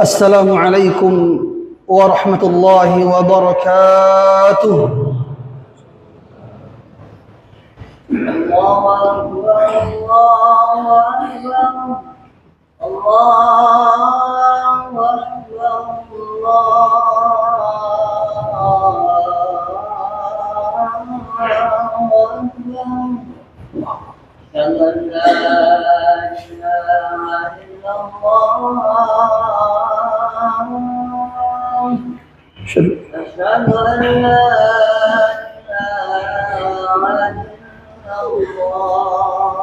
السلام عليكم ورحمة الله وبركاته. الله أكبر الله أكبر الله أكبر أشهد أن لا إله إلا الله أشهد أن لا إله إلا الله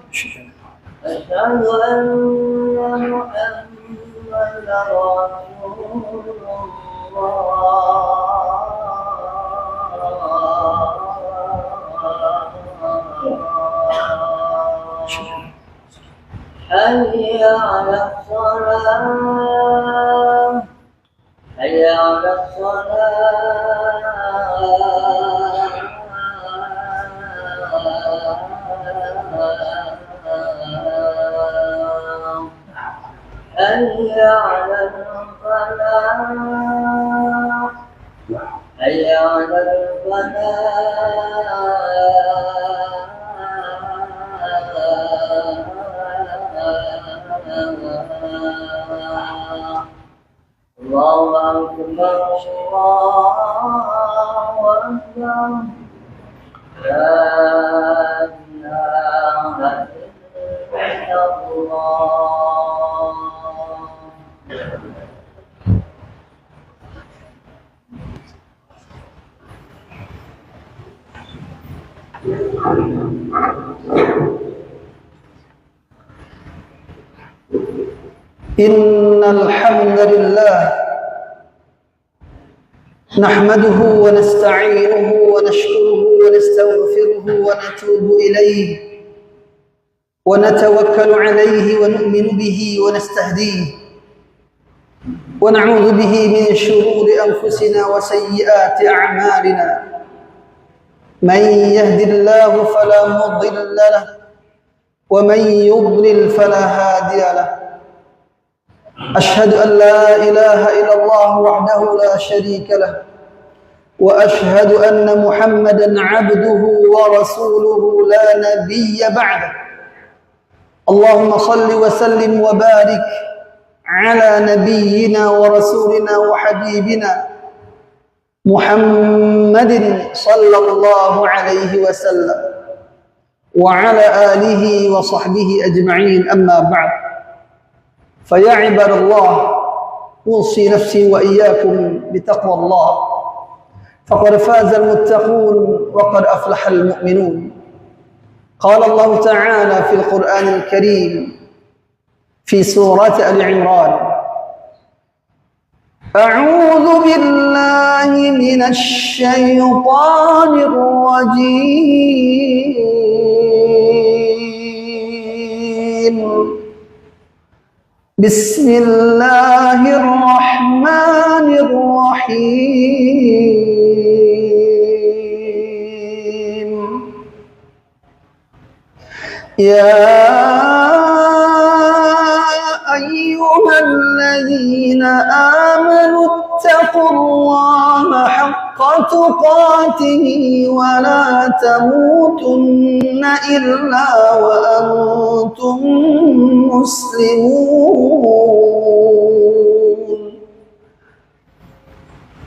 أشهد أن محمدا رسول الله أشهد أن محمدا رسول حي على الصلاة حي على الصلاة حي على الفلاح حي على الفلاح الله أكبر الله أكبر لا إله إلا الله. إن الحمد لله نحمده ونستعينه ونشكره ونستغفره ونتوب إليه ونتوكل عليه ونؤمن به ونستهديه ونعوذ به من شرور أنفسنا وسيئات أعمالنا. من يهد الله فلا مضل له ومن يضلل فلا هادي له. أشهد أن لا إله إلا الله وحده لا شريك له وأشهد أن محمدا عبده ورسوله لا نبي بعده. اللهم صل وسلم وبارك على نبينا ورسولنا وحبيبنا محمد صلى الله عليه وسلم وعلى آله وصحبه أجمعين. أما بعد، فيا عباد الله، أوصي نفسي وإياكم بتقوى الله، فقد فاز المتقون وقد أفلح المؤمنون. قال الله تعالى في القرآن الكريم في سورة آل عمران: أعوذ بالله من الشيطان الرجيم. بسم الله الرحمن الرحيم. يا أيها الذين آمنوا اتقوا الله حق تقاته ولا تموتن إلا وأنتم مسلمون.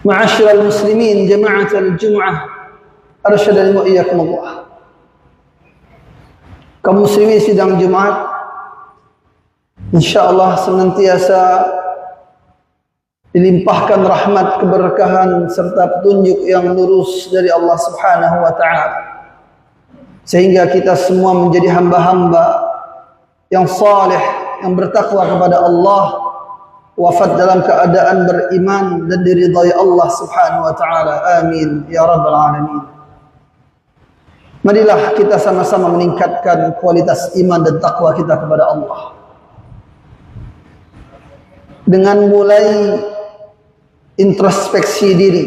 معاشر المسلمين جماعة الجمعة أرشدني وإياكم الله. Kaum muslimin sidang Jumat, insyaallah senantiasa dilimpahkan rahmat, keberkahan serta petunjuk yang lurus dari Allah Subhanahu wa taala, sehingga kita semua menjadi hamba-hamba yang saleh, yang bertakwa kepada Allah, wafat dalam keadaan beriman dan diridhai Allah Subhanahu wa taala. Amin ya rabbal alamin. Marilah kita sama-sama meningkatkan kualitas iman dan takwa kita kepada Allah. dengan mulai introspeksi diri.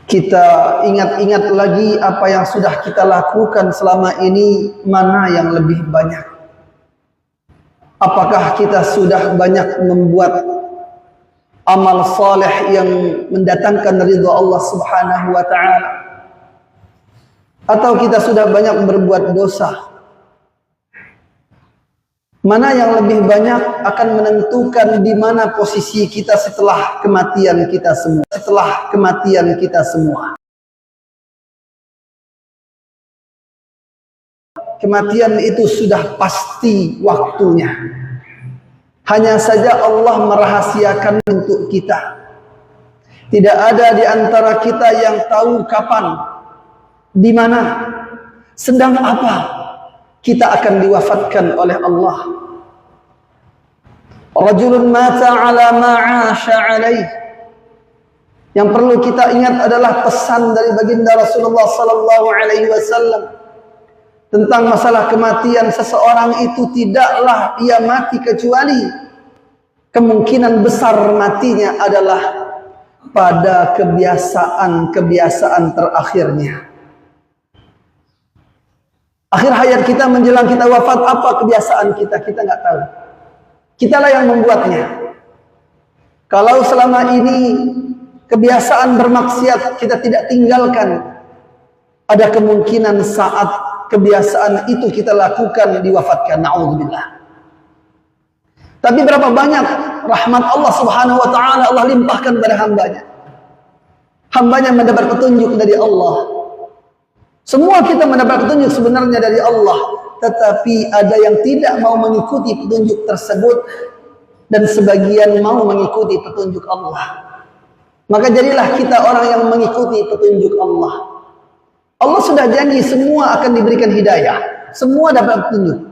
Kita ingat-ingat lagi apa yang sudah kita lakukan selama ini, mana yang lebih banyak. Apakah kita sudah banyak membuat amal saleh yang mendatangkan ridha Allah Subhanahu wa taala, atau kita sudah banyak berbuat dosa? Mana yang lebih banyak akan menentukan di mana posisi kita setelah kematian kita semua. Setelah kematian kita semua. Kematian itu sudah pasti waktunya. Hanya saja Allah merahasiakan untuk kita. Tidak ada di antara kita yang tahu kapan, di mana, sedang apa kita akan diwafatkan oleh Allah. Rajulun mata ala ma'asha alaih. Yang perlu kita ingat adalah pesan dari baginda Rasulullah sallallahu alaihi wasallam tentang masalah kematian seseorang itu. Tidaklah ia mati kecuali kemungkinan besar matinya adalah pada kebiasaan terakhirnya. Akhir hayat kita menjelang kita wafat, apa kebiasaan kita? Kita nggak tahu. Kitalah yang membuatnya. Kalau selama ini kebiasaan bermaksiat kita tidak tinggalkan, ada kemungkinan saat kebiasaan itu kita lakukan diwafatkan. Na'udzubillah. Tapi berapa banyak rahmat Allah Subhanahu wa taala Allah limpahkan pada hambanya. Hambanya mendapat petunjuk dari Allah. Semua kita mendapat petunjuk sebenarnya dari Allah, tetapi ada yang tidak mau mengikuti petunjuk tersebut dan sebagian mau mengikuti petunjuk Allah. Maka jadilah kita orang yang mengikuti petunjuk Allah. Allah sudah janji semua akan diberikan hidayah, semua dapat petunjuk.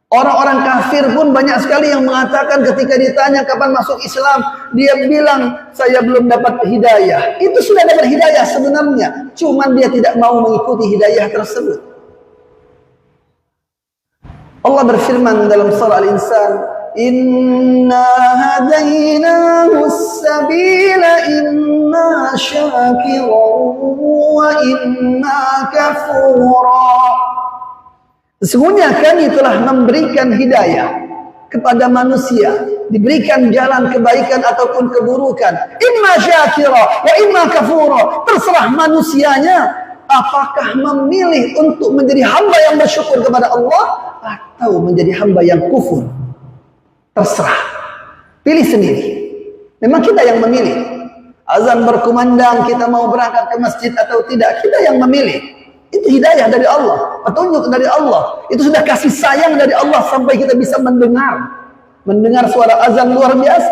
Orang-orang kafir pun banyak sekali yang mengatakan ketika ditanya kapan masuk Islam, dia bilang saya belum dapat hidayah. Itu sudah dapat hidayah sebenarnya, cuman dia tidak mau mengikuti hidayah tersebut. Allah berfirman dalam surah Al-Insan, Inna hadainahu as-sabila imma syakiran wa imma kafura. Sesungguhnya kami telah memberikan hidayah kepada manusia, diberikan jalan kebaikan ataupun keburukan. Imma syakira wa imma kafura. Terserah manusianya apakah memilih untuk menjadi hamba yang bersyukur kepada Allah atau menjadi hamba yang kufur. Terserah. Pilih sendiri. Memang kita yang memilih. Azan berkumandang, kita mau berangkat ke masjid atau tidak, kita yang memilih. Itu hidayah dari Allah, petunjuk dari Allah. Itu sudah kasih sayang dari Allah sampai kita bisa mendengar suara azan luar biasa.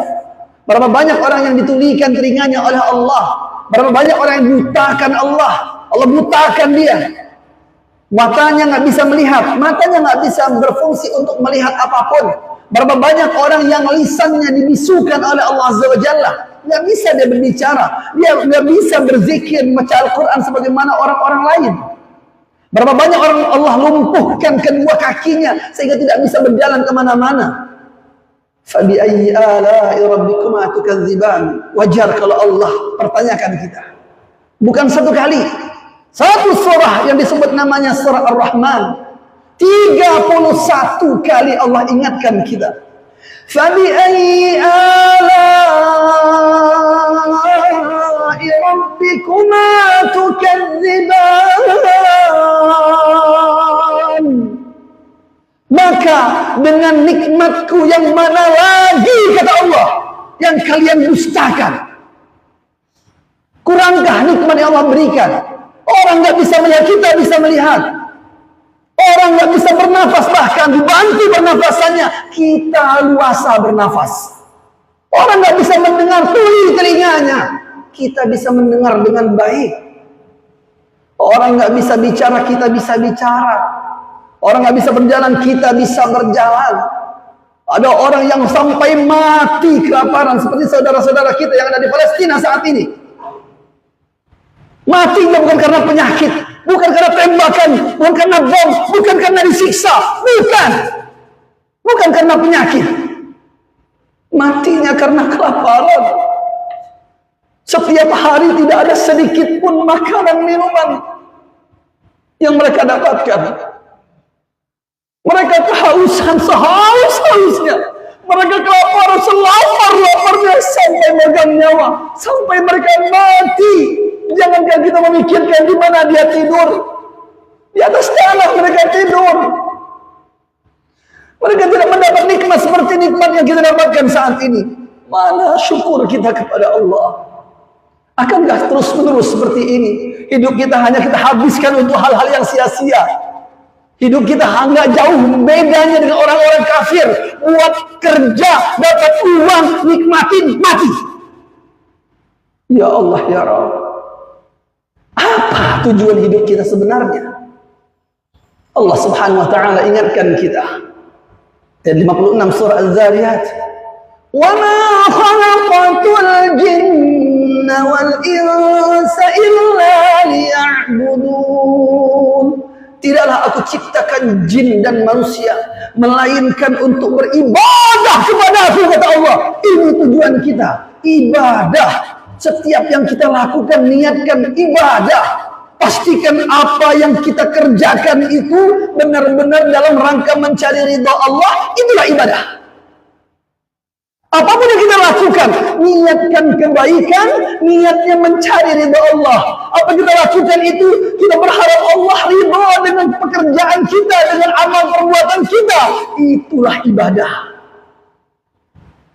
Berapa banyak orang yang ditulikan telinganya oleh Allah. Berapa banyak orang yang butakan Allah. Allah butakan dia. Matanya nggak bisa melihat, matanya nggak bisa berfungsi untuk melihat apapun. Berapa banyak orang yang lisannya dibisukan oleh Allah Azza wa Jalla. Nggak bisa dia berbicara, dia nggak bisa berzikir, membaca Al-Quran sebagaimana orang-orang lain. Berapa banyak orang Allah lumpuhkan kedua kakinya sehingga tidak bisa berjalan kemana-mana. Fabi ayyi ala'i rabbikuma tukadziban. Wajar kalau Allah pertanyakan kita. Bukan satu kali. Satu surah yang disebut namanya surah Ar-Rahman. 31 kali Allah ingatkan kita. Fabi ayyi ala'i rabbikuma tukadziban. Maka dengan nikmatku yang mana lagi, kata Allah, yang kalian dustakan? Kurangkah nikmat yang Allah berikan? Orang nggak bisa melihat, kita bisa melihat. Orang nggak bisa bernafas, bahkan dibantu bernafasannya, kita luasa bernafas. Orang nggak bisa mendengar, tuli telinganya, kita bisa mendengar dengan baik. Orang nggak bisa bicara, kita bisa bicara. Orang nggak bisa berjalan, kita bisa berjalan. Ada orang yang sampai mati kelaparan seperti saudara-saudara kita yang ada di Palestina saat ini. Matinya bukan karena penyakit, bukan karena tembakan, bukan karena bom, bukan karena disiksa, bukan karena penyakit. matinya karena kelaparan. Setiap hari tidak ada sedikit pun makanan minuman yang mereka dapatkan. Mereka kehausan sehaus-hausnya. Mereka kelaparan selapar-laparnya sampai megang nyawa, sampai mereka mati. Jangankan kita memikirkan di mana dia tidur. Di atas tanah mereka tidur. Mereka tidak mendapat nikmat seperti nikmat yang kita dapatkan saat ini. Mana syukur kita kepada Allah? Akankah terus-menerus seperti ini? Hidup kita hanya kita habiskan untuk hal-hal yang sia-sia. Hidup kita hanya jauh bedanya dengan orang-orang kafir. Buat kerja, dapat uang, nikmatin, mati. Ya Allah, ya Rabb. Apa tujuan hidup kita sebenarnya? Allah Subhanahu wa taala ingatkan kita. Ayat 56 surah Az-Zariyat. Wa ma khalaqatul jinna wal insa illa liya'budun. Tidaklah aku ciptakan jin dan manusia melainkan untuk beribadah kepada Aku, kata Allah. Ini tujuan kita, ibadah. Setiap yang kita lakukan niatkan ibadah. Pastikan apa yang kita kerjakan itu benar-benar dalam rangka mencari ridha Allah. Itulah ibadah. Apapun yang kita lakukan, niatkan kebaikan, niatnya mencari ridha Allah. Apa kita lakukan itu, kita berharap Allah ridha dengan pekerjaan kita, dengan amal perbuatan kita. Itulah ibadah.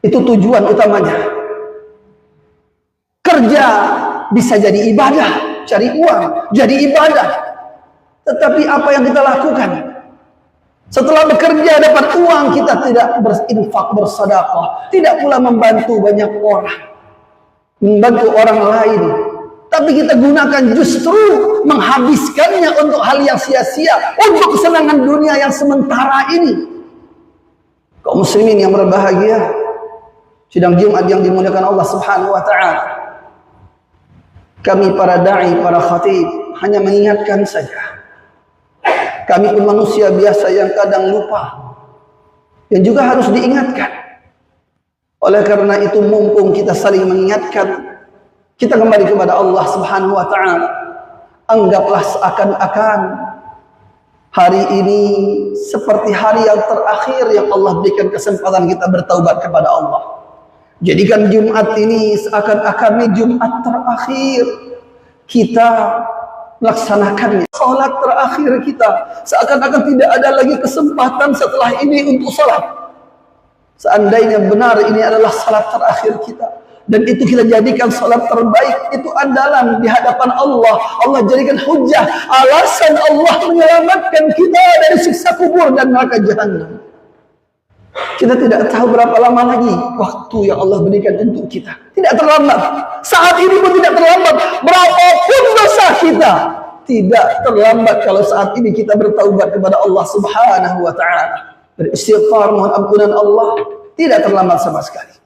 Itu tujuan utamanya. Kerja bisa jadi ibadah, cari uang jadi ibadah. Tetapi apa yang kita lakukan setelah bekerja dapat uang, kita tidak berinfak, bersedekah, tidak pula membantu banyak orang, membantu orang lain, tapi kita gunakan justru menghabiskannya untuk hal yang sia-sia, untuk kesenangan dunia yang sementara ini. Kaum muslimin yang berbahagia, sidang Jumat yang dimuliakan Allah Subhanahu wa taala, kami para dai, para khatib hanya mengingatkan saja. Kami pun manusia biasa yang kadang lupa, yang juga harus diingatkan. Oleh karena itu, mumpung kita saling mengingatkan, kita kembali kepada Allah Subhanahu wa taala. Anggaplah seakan-akan hari ini seperti hari yang terakhir yang Allah berikan kesempatan kita bertaubat kepada Allah. Jadikan Jumat ini seakan-akan ini Jumat terakhir kita melaksanakannya, salat terakhir kita, seakan-akan tidak ada lagi kesempatan setelah ini untuk salat. Seandainya benar ini adalah salat terakhir kita, dan itu kita jadikan salat terbaik, itu andalan di hadapan Allah. Allah jadikan hujah, alasan Allah menyelamatkan kita dari siksa kubur dan neraka jahanam. Kita tidak tahu berapa lama lagi waktu yang Allah berikan untuk kita. Tidak terlambat. Saat ini pun tidak terlambat. Berapapun dosa kita, tidak terlambat kalau saat ini kita bertaubat kepada Allah Subhanahu wa taala. Beristighfar, mohon ampunan Allah, tidak terlambat sama sekali.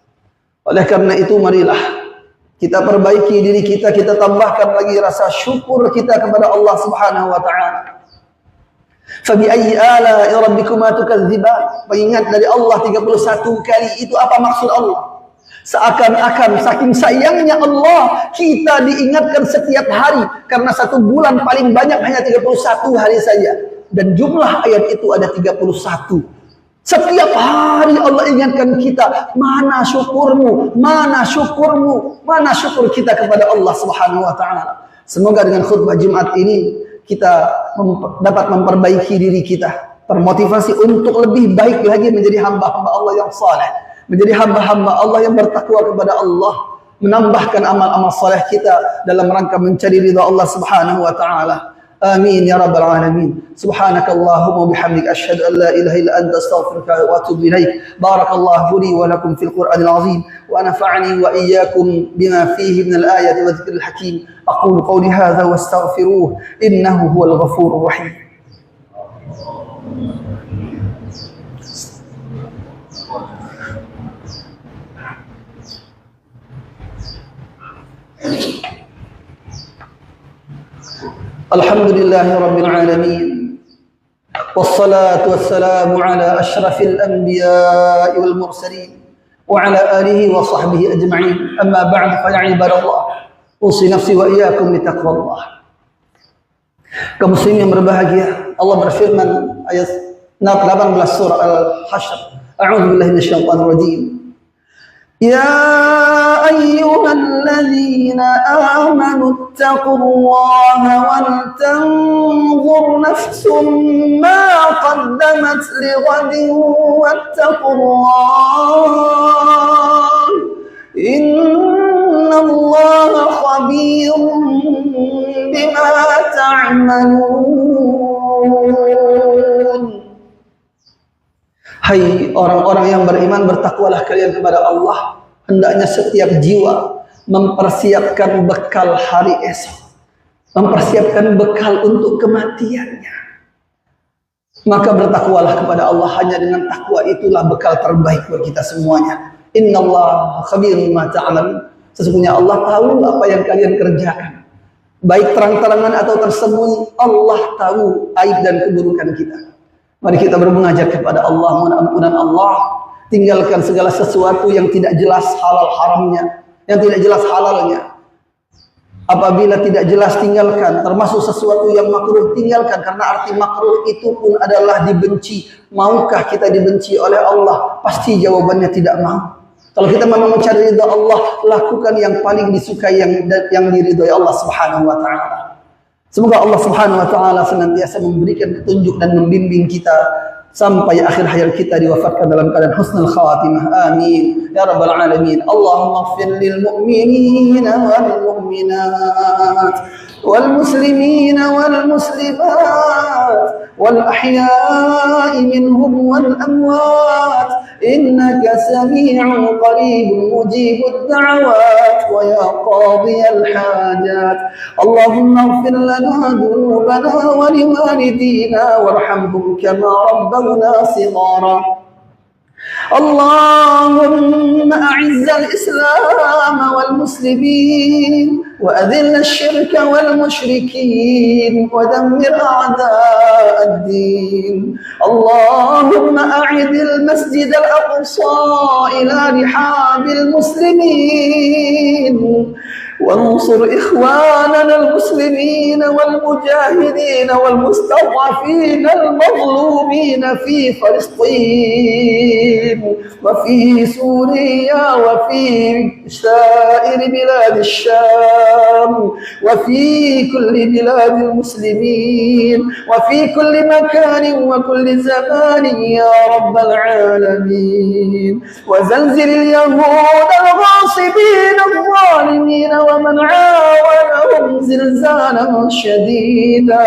Oleh karena itu, marilah kita perbaiki diri kita, kita tambahkan lagi rasa syukur kita kepada Allah Subhanahu wa taala. Fabi ayyi ala'i rabbikuma tukadziban. Mengingat dari Allah 31 kali itu apa maksud Allah? Seakan-akan saking sayangnya Allah kita diingatkan setiap hari, karena satu bulan paling banyak hanya 31 hari saja, dan jumlah ayat itu ada 31. Setiap hari Allah ingatkan kita, mana syukurmu, mana syukurmu, mana syukur kita kepada Allah Subhanahu wa taala. Semoga dengan khutbah Jumat ini kita dapat memperbaiki diri kita, termotivasi untuk lebih baik lagi menjadi hamba-hamba Allah yang saleh, menjadi hamba-hamba Allah yang bertakwa kepada Allah, menambahkan amal-amal saleh kita dalam rangka mencari ridha Allah Subhanahu wa taala. Amin ya rabbal alamin. Subhanakallahumma bihamdika asyhadu an la ilaha illa anta astaghfiruka wa atubu ilaik. Barakallahu li wa lakum fil Qur'anil azim wa nafa'ani wa iyyakum bima fihi min al-ayati wa dhikril hakim. Aqulu qawli hadha wa astaghfiruh innahu huwal ghafurur rahim. Alhamdulillahi rabbil alamin, wassalatu wassalamu ala ashrafil anbiya'i wal mursalin, وعلى آله وصحبه أجمعين. أما بعد فيا عباد الله أوصي نفسي وإياكم بتقوى الله. Kaum muslimin yang berbahagia, Allah berfirman ayat 18 surah Al-Hasyr. A'udzu billahi minasyaitonir rajim. Ya ayyuhalladzina amanu taqullaha wal tanzur nafsum ma qaddamat lighadin wattaqullah innallaha khabirun bima ta'malun. Hai orang-orang yang beriman, bertakwalah kalian kepada Allah. Hendaknya setiap jiwa mempersiapkan bekal hari esok, mempersiapkan bekal untuk kematiannya. Maka bertakwalah kepada Allah, hanya dengan takwa itulah bekal terbaik buat kita semuanya. Innallaha khabirun bima ta'malun. Sesungguhnya Allah tahu apa yang kalian kerjakan, baik terang-terangan atau tersembunyi. Allah tahu aib dan keburukan kita. Mari kita bermunajat kepada Allah, mohon ampunan Allah. Tinggalkan segala sesuatu yang tidak jelas halal haramnya, yang tidak jelas halalnya. Apabila tidak jelas, tinggalkan. Termasuk sesuatu yang makruh, tinggalkan. Karena arti makruh itu pun adalah dibenci. Maukah kita dibenci oleh Allah? Pasti jawabannya tidak mau. Kalau kita memang mencari ridha Allah, lakukan yang paling disukai, yang diridhoi Allah Subhanahu wa taala. Semoga Allah Subhanahu wa taala senantiasa memberikan petunjuk dan membimbing kita sampai akhir hayat kita, diwafatkan dalam keadaan husnul khawatimah. Amin ya rabbal alamin. Allahumma ighfir lil mu'minina wal mu'minat wal muslimina wal muslimat wal ahya'i minhum wal amwat innaka sami'un qaribun mujibud da'awat wa ya qadiyal hajat. Allahumma ighfir lana dhunubana wa liwalidina warhamhum kama rabbawna shighara. اللهم أعز الإسلام والمسلمين وأذل الشرك والمشركين ودمر أعداء الدين. اللهم أعد المسجد الأقصى إلى رحاب المسلمين وانصر إخواننا المسلمين والمجاهدين والمستضعفين المظلومين في فلسطين وفي سوريا وفي سائر بلاد الشام وفي كل بلاد المسلمين وفي كل مكان وكل زمان يا رب العالمين. وزلزل اليهود الغاصبين الظالمين ومن عاونهم زلزالا شديدا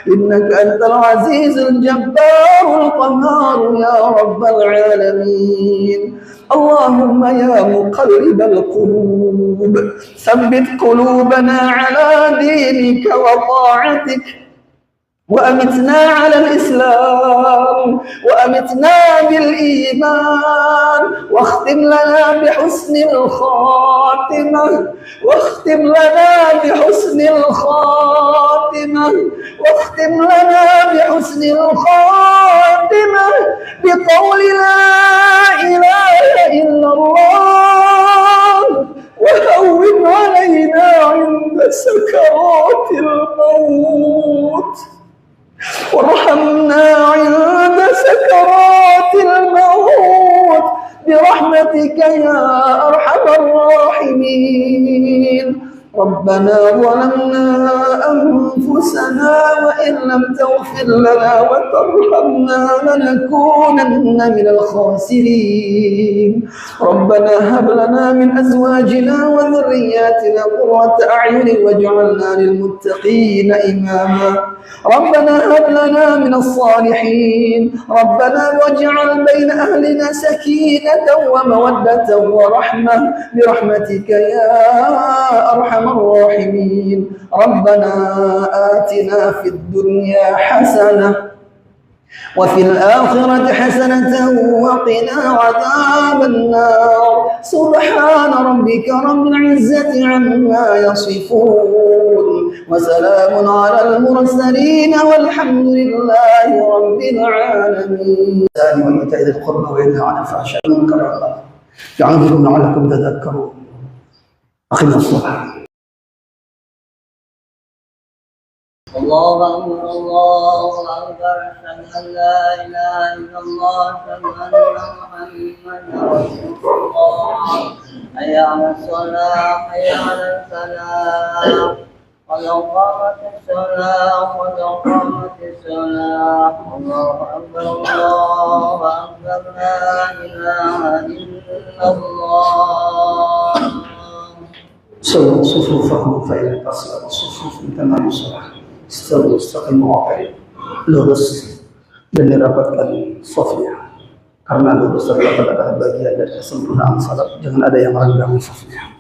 إنك أنت العزيز الجبار القهار يا رب العالمين. اللهم يا مقلب القلوب ثبت قلوبنا على دينك وطاعتك وأمتنا على الإسلام وأمتنا بالإيمان واختم لنا بحسن الخاتمة واختم لنا بحسن الخاتمة واختم لنا بحسن الخاتمة بقول لا إله إلا الله وهون علينا عند سكرات الموت وارحمنا عند سكرات الموت برحمتك يا أرحم الراحمين. ربنا ظلمنا أنفسنا وإن لم تغفر لنا وترحمنا لنكونن من الخاسرين. ربنا هب لنا من أزواجنا وذرياتنا قرة أعين واجعلنا للمتقين إماما. ربنا هب لنا من الصالحين. ربنا واجعل بين أهلنا سكينة ومودة ورحمة برحمتك يا أرحم الراحمين. ربنا آتنا في الدنيا حسنة وفي الآخرة حسنة وقنا عذاب النار. سبحان ربك رب العزة عما يصفون وسلام على المرسلين والحمد لله رب العالمين. وإيتاء ذي القربى وينهى عن الفحشاء والمنكر والبغي يعظكم لعلكم تذكرون. أقم الصلاة. الله أكبر الله أكبر أشهد أن لا إله إلا الله أشهد أن محمدا رسول الله حي على الصلاة حي على الفلاح قد قامت الصلاة قد قامت الصلاة الله أكبر لا إله إلا الله. سووا صفوفكم فإن تصلوا الصفوف كما يصلح. Istawu istaqimu waqil, lurus dan dirapatkan safnya. Karena lurus dan rapat adalah bagian dari kesempurnaan salat. Jangan ada yang renggang safnya.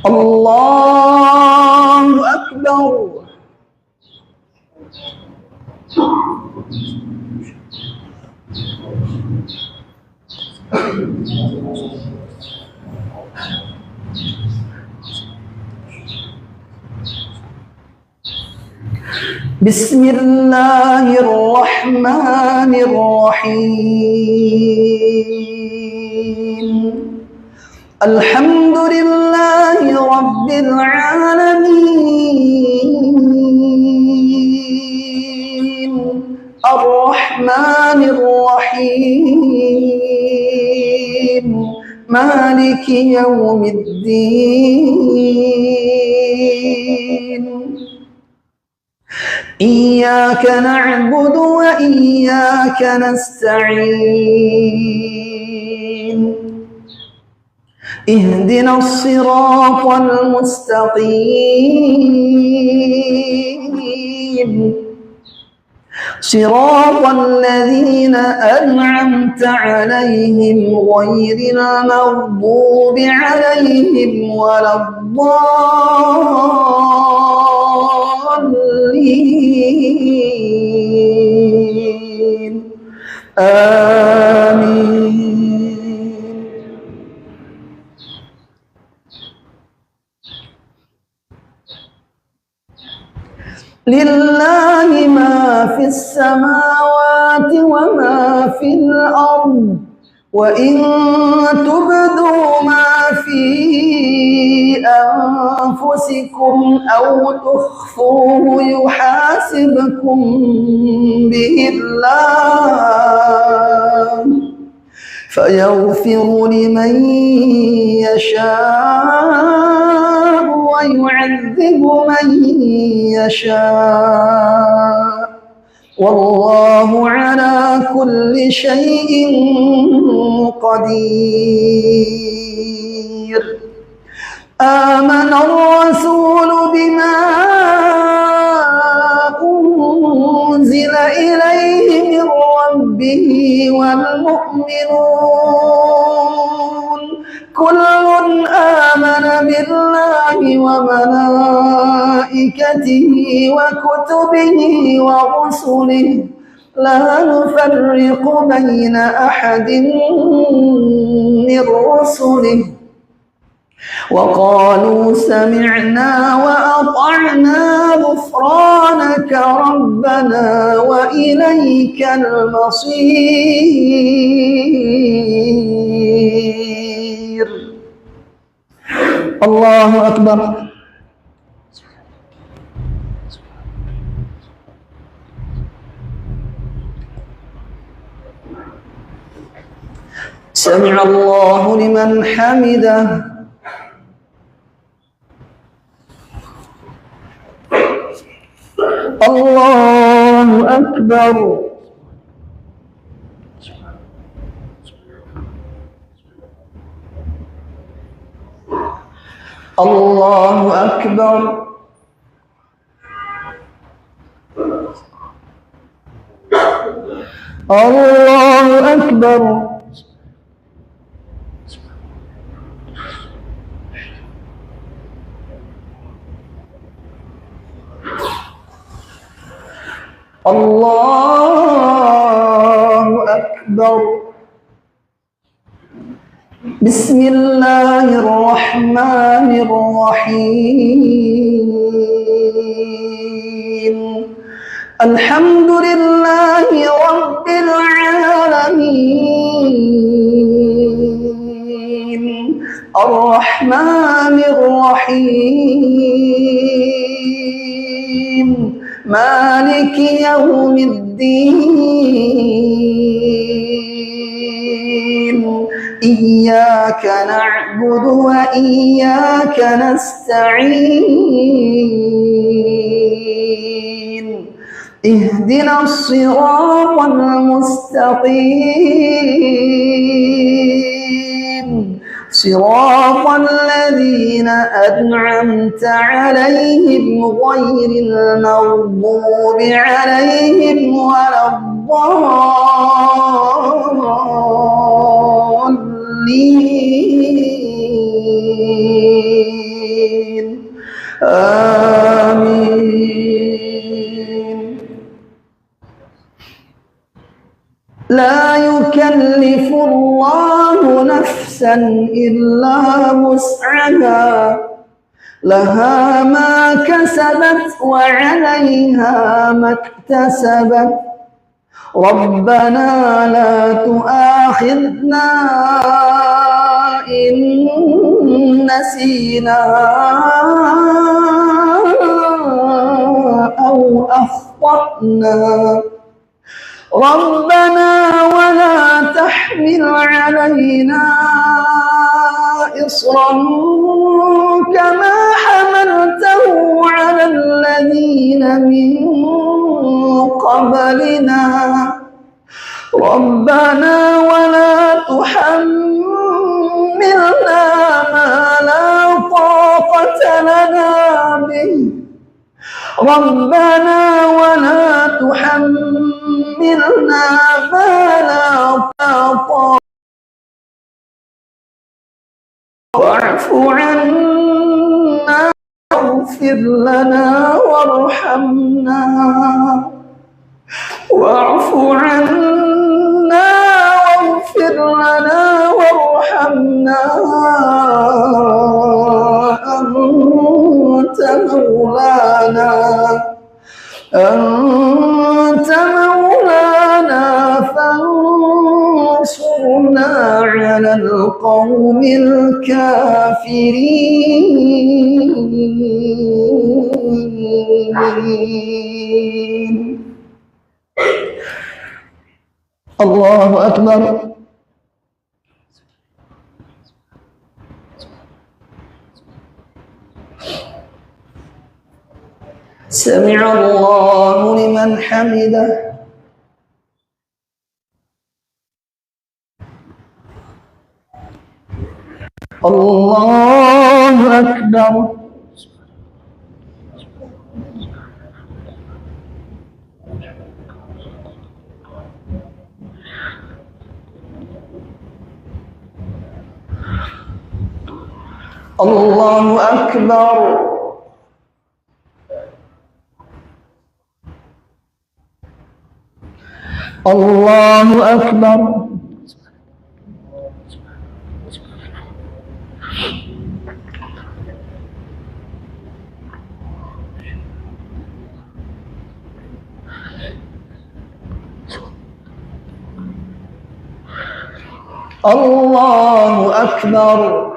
Allahu Akbar. Bismillahirrahmanirrahim. Alhamdulillahi Rabbil Alamin. Ar-Rahmanir-Rahim. Maliki Yawmiddin. Iyyaka na'budu wa iyyaka nasta'in. Ihdinas siratal mustaqim. Siratal ladzina an'amta 'alaihim ghairil maghdubi 'alaihim waladdallin. Amin. Lillahi ma fis samawati wa ma fil ard wa in tubdu ma fi anfusikum aw tukhfuhu yuhasibkum bihi Allah fayaghfiru liman yasha' wa yu'adzibu man yasha'. Wallahu ala kulli syai'in qadir. Amana ar-rasulu bima unzila ilayhi min rabbih wal mu'minun kullun amana billahi wa malaikatihi wa kutubihi wa rusulihi la nufarriqu baina ahadin min rusulihi wa qalu sami'na wa ata'na ghufranaka rabbana wa ilaykal masir. Allahu Akbar. Sami'allahu liman hamidah. Allahu Akbar. Allahu Akbar. Allahu Akbar. Allahu Akbar. Bismillahirrahmanirrahim. Alhamdulillahi Rabbil Alamin, Ar-Rahmanir Rahim, Maliki Yawmiddin, Iyyaka na'budu wa iyyaka nasta'in, Ihdinas siratal mustaqim, Siratal ladzina an'amta 'alaihim ghairil maghdubi 'alaihim waladdallin. Amin. La yukallifullahu nafsan illa wus'aha, laha ma kasabat wa 'alayha maktasabat. Rabbana la tu'akhidna in nasina aw akhtana. ربنا ولا تحمل علينا إصرا كما حملته على الذين من قبلنا ربنا ولا تحملنا ما لا طاقة لنا به ربنا ولا تحملنا ما لا طاقة واعف عنا واغفر لنا وارحمنا واعف عنا واغفر لنا وارحمنا أنت مولانا فانصرنا على القوم الكافرين. الله أكبر. سمع الله لمن حمده. الله أكبر. الله أكبر. الله أكبر. الله أكبر.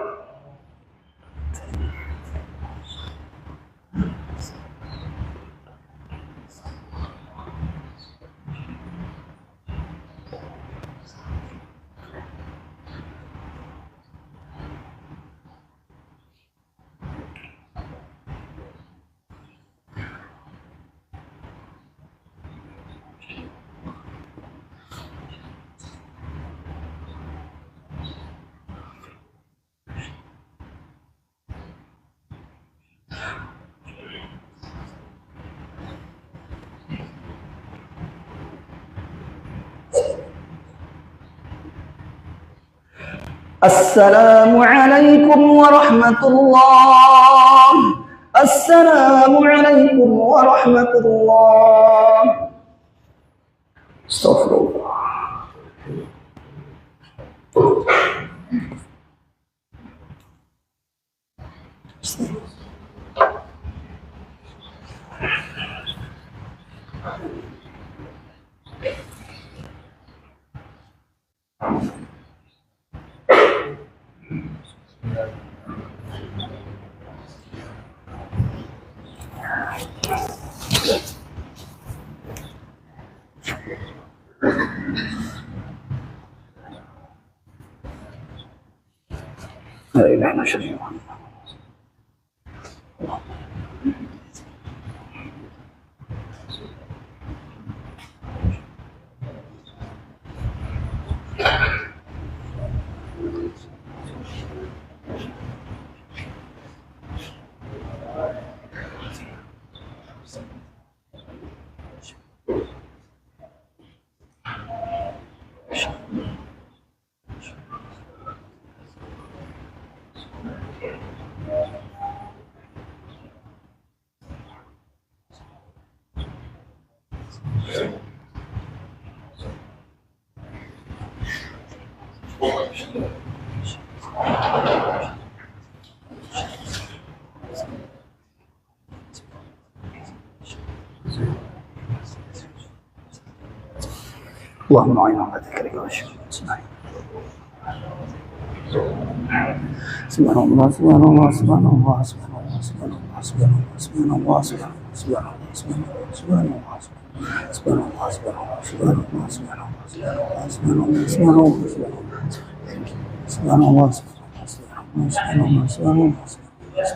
السلام عليكم ورحمة الله. السلام عليكم ورحمة الله. استغفر الله. La ilaha illallah. اللهم اعنا على ذكرك وشكرك. سبحان الله سبحان الله سبحان الله سبحان الله سبحان الله سبحان الله سبحان الله سبحان الله سبحان الله سبحان الله سبحان الله سبحان الله سبحان الله سبحان الله سبحان الله سبحان الله سبحان الله سبحان الله سبحان الله سبحان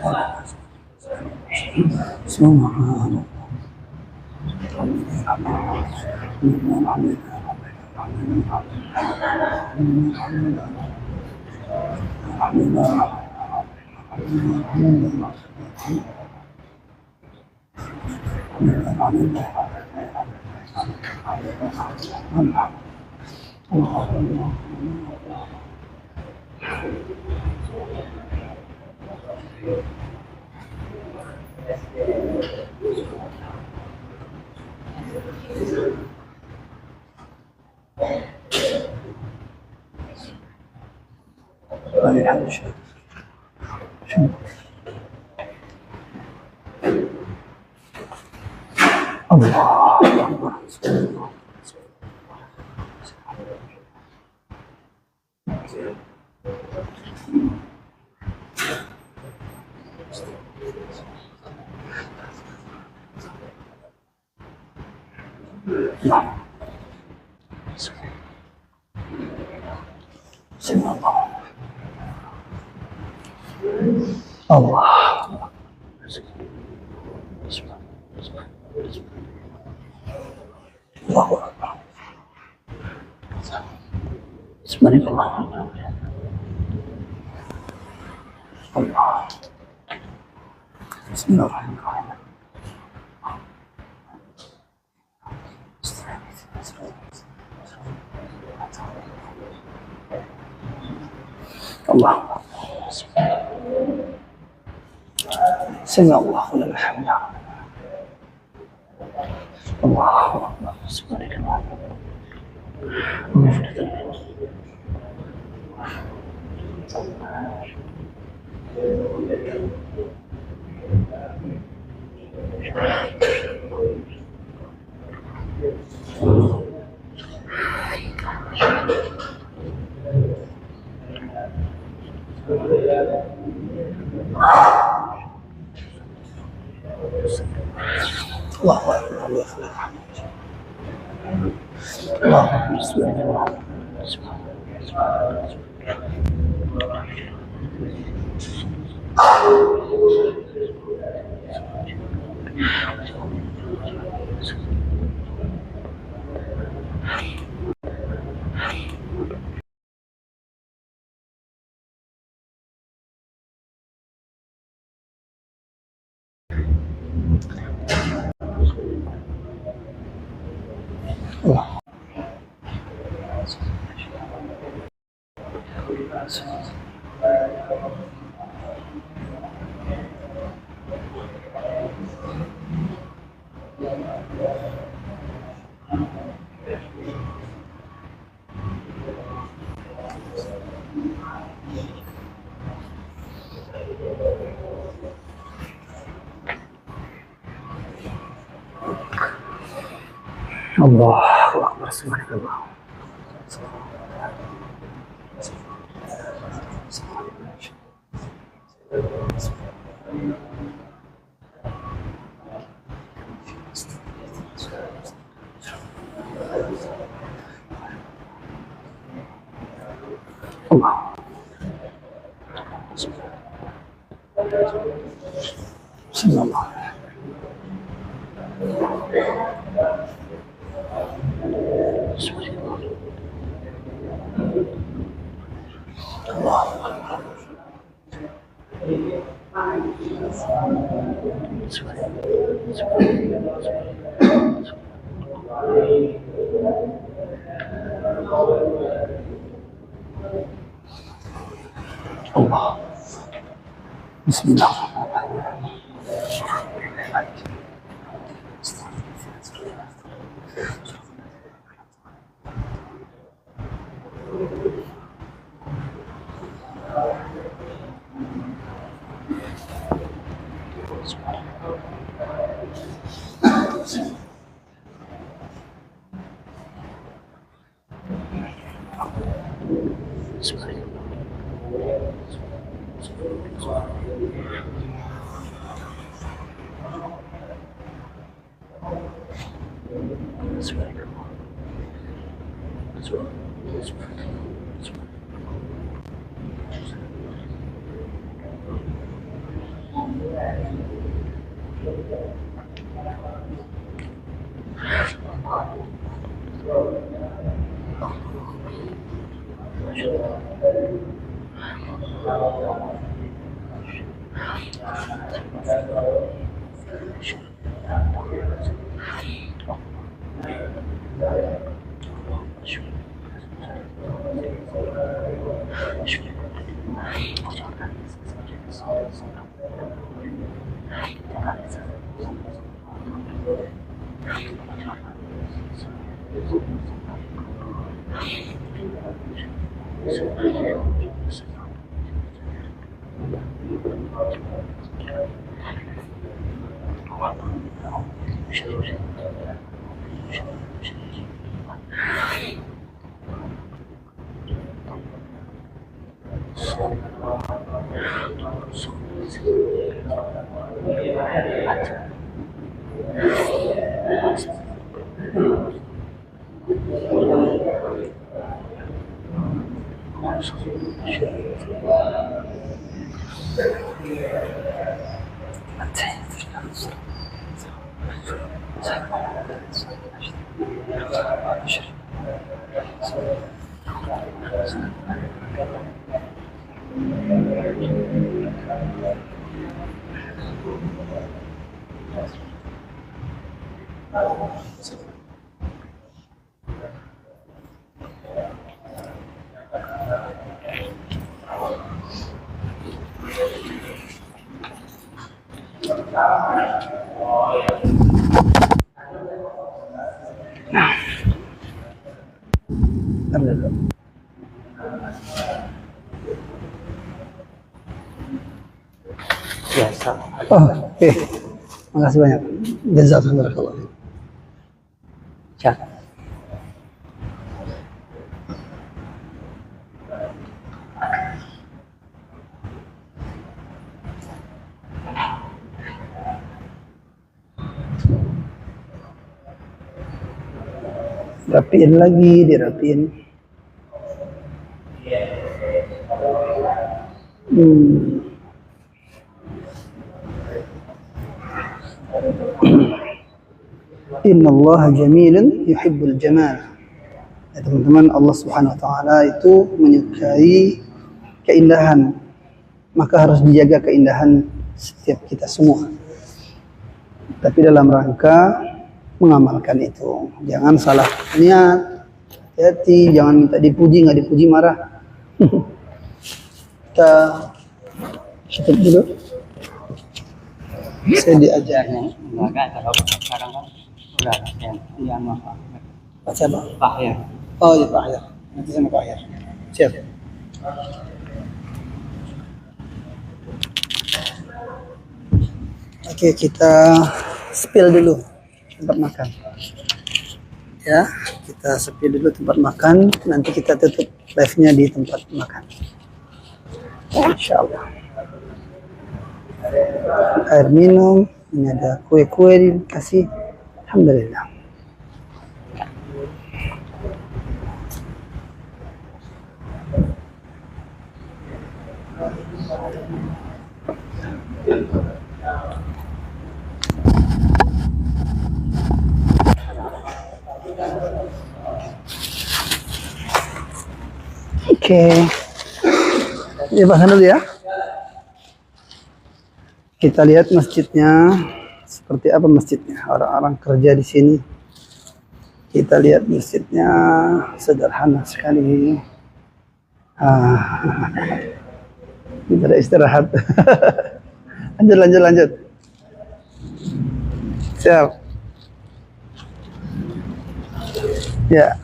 Allah. Allahu Akbar. Subhanallah. Allah. Bismillahirrahmanirrahim. Allah. Sami Allahu liman hamidah. Allahu Akbar. Subhanallah. Allahu Akbar. Allahu Akbar. Allah. Allahu Akbar. Subhanallah. Allah. Bismillah. Allah. Bismillah. Biasa. Oh, oke. Makasih banyak. Jazakallah. Cak. Rapiin lagi, dirapiin. Innallaha jamilun yuhibbul jamal. Ya, teman-teman, Allah Subhanahu wa taala itu menyukai keindahan. Maka harus dijaga keindahan setiap kita semua. Tapi dalam rangka mengamalkan itu. Jangan salah niat. Hati-hati, jangan minta dipuji, nggak dipuji marah. Kita tutup dulu. Saya diajarnya. Enggak, kalau sekarang kan udah ya maaf. Pak siapa? Pak ya. Oh ya Pak ya. Nanti sama Pak ya. Siap. Oke, kita spill dulu tempat makan. Ya, kita spill dulu tempat makan. Nanti kita tutup live-nya di tempat makan. Insyaallah. Air minum, ini ada kue-kue dikasih. Alhamdulillah. Oke. Ya, pasang dulu ya. Kita lihat masjidnya seperti apa masjidnya. Orang-orang kerja di sini. Kita lihat masjidnya sederhana sekali. Kita ada istirahat. Lanjut. Siap. Ya.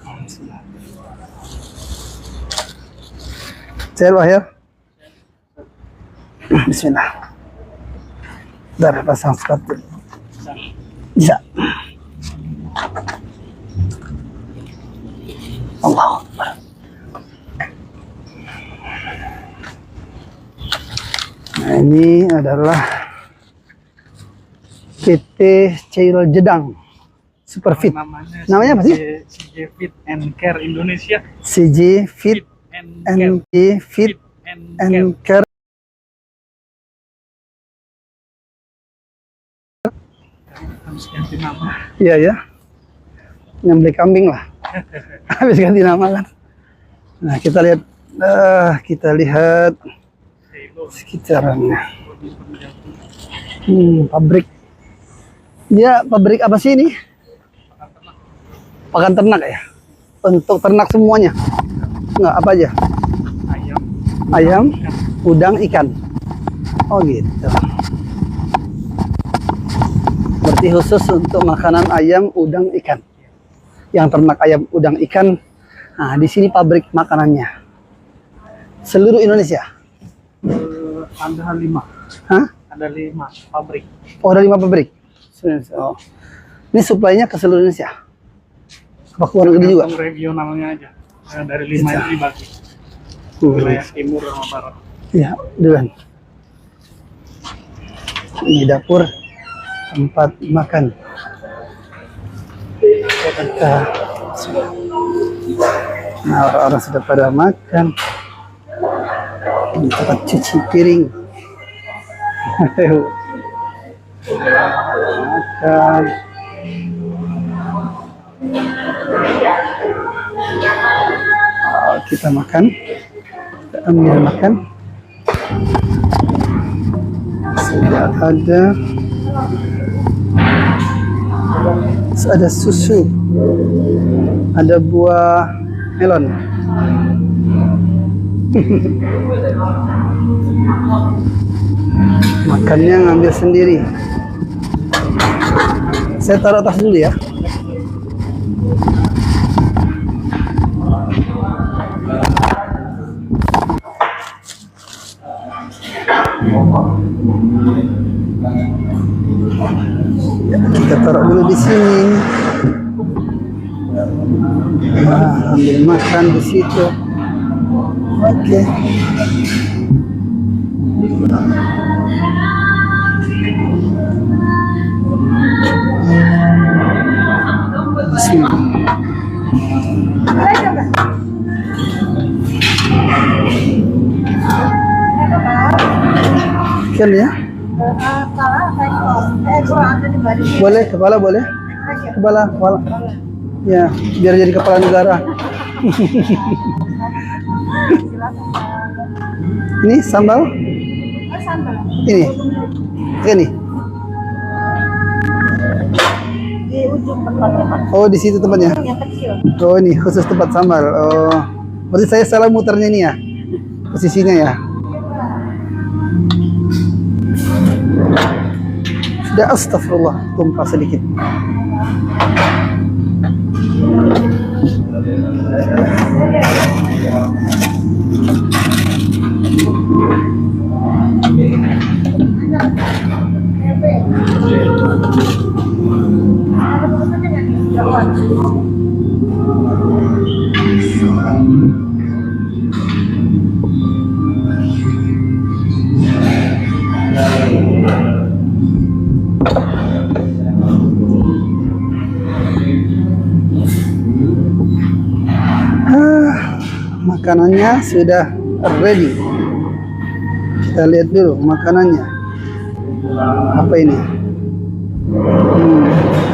Siap, Wahir. Bismillah. Dar pasang sepatu. Bisa. Allah Akbar. Nah, ini adalah PT Cairul Jedang Superfit. Namanya apa sih? CJ Fit and Care Indonesia. CJ Fit and Care. Harus ganti nama. Iya ya. Nyembelih kambing lah. Habis ganti nama kan. Nah, kita lihat sekitarannya. Pabrik. Dia pabrik apa sih ini? Pakan ternak ya? Untuk ternak semuanya? Enggak, apa aja? Ayam, udang, ikan. Oh gitu. Berarti khusus untuk makanan ayam, udang, ikan. Yang ternak ayam, udang, ikan. Nah, di sini pabrik makanannya. Seluruh Indonesia. Ada 5. Hah? Ada 5 pabrik. Oh, ada 5 pabrik. Oh. Ini suplainya ke seluruh Indonesia. Apa keluar negeri juga? Regionalnya aja. Dari 5 itu dibagi. Wilayah timur sama barat. Ya, duluan. Ini dapur tempat makan. Nah, orang-orang sudah pada makan. Ini tempat cuci piring. Makan. Kita makan. Kita ambil makan. Sudah ada susu, ada buah melon. Makannya ngambil sendiri. Saya taruh atas dulu ya. Ya, kita taruh dulu di sini. Nah, ambil makan di situ. Oke. Sini. Ikan ya? Boleh, kepala boleh? Kepala. Ya, biar jadi kepala negara. Ini sambal? Ini. Di ujung tempatnya, Pak. Oh, di situ tempatnya. Yang kecil. Oh, ini khusus tempat sambal. Oh, berarti saya salah muternya ini ya, posisinya ya. Sudah, astagfirullah, tumpah sedikit. Makanannya sudah ready. Kita lihat dulu makanannya. Apa ini?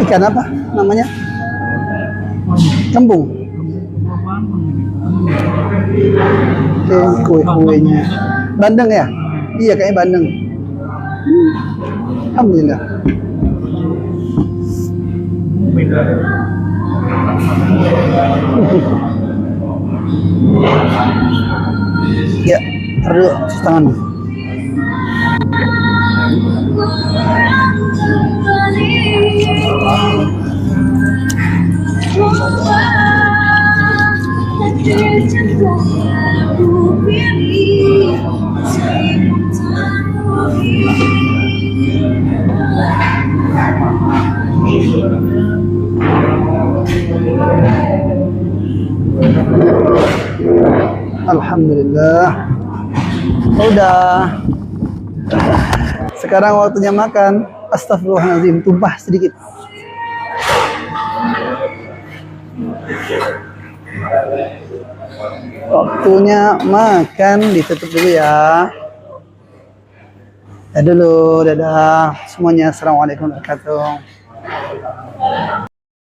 Ikan apa namanya? Kembung. Kue-kuenya. Bandeng ya? Iya kayaknya bandeng. Alhamdulillah. Ya, taruh cuci tangan. Alhamdulillah. Udah. Sekarang waktunya makan. Astagfirullahaladzim, tumpah sedikit. Waktunya makan, ditutup dulu ya. Dadah dulu, dadah semuanya. Assalamualaikum warahmatullahi wabarakatuh.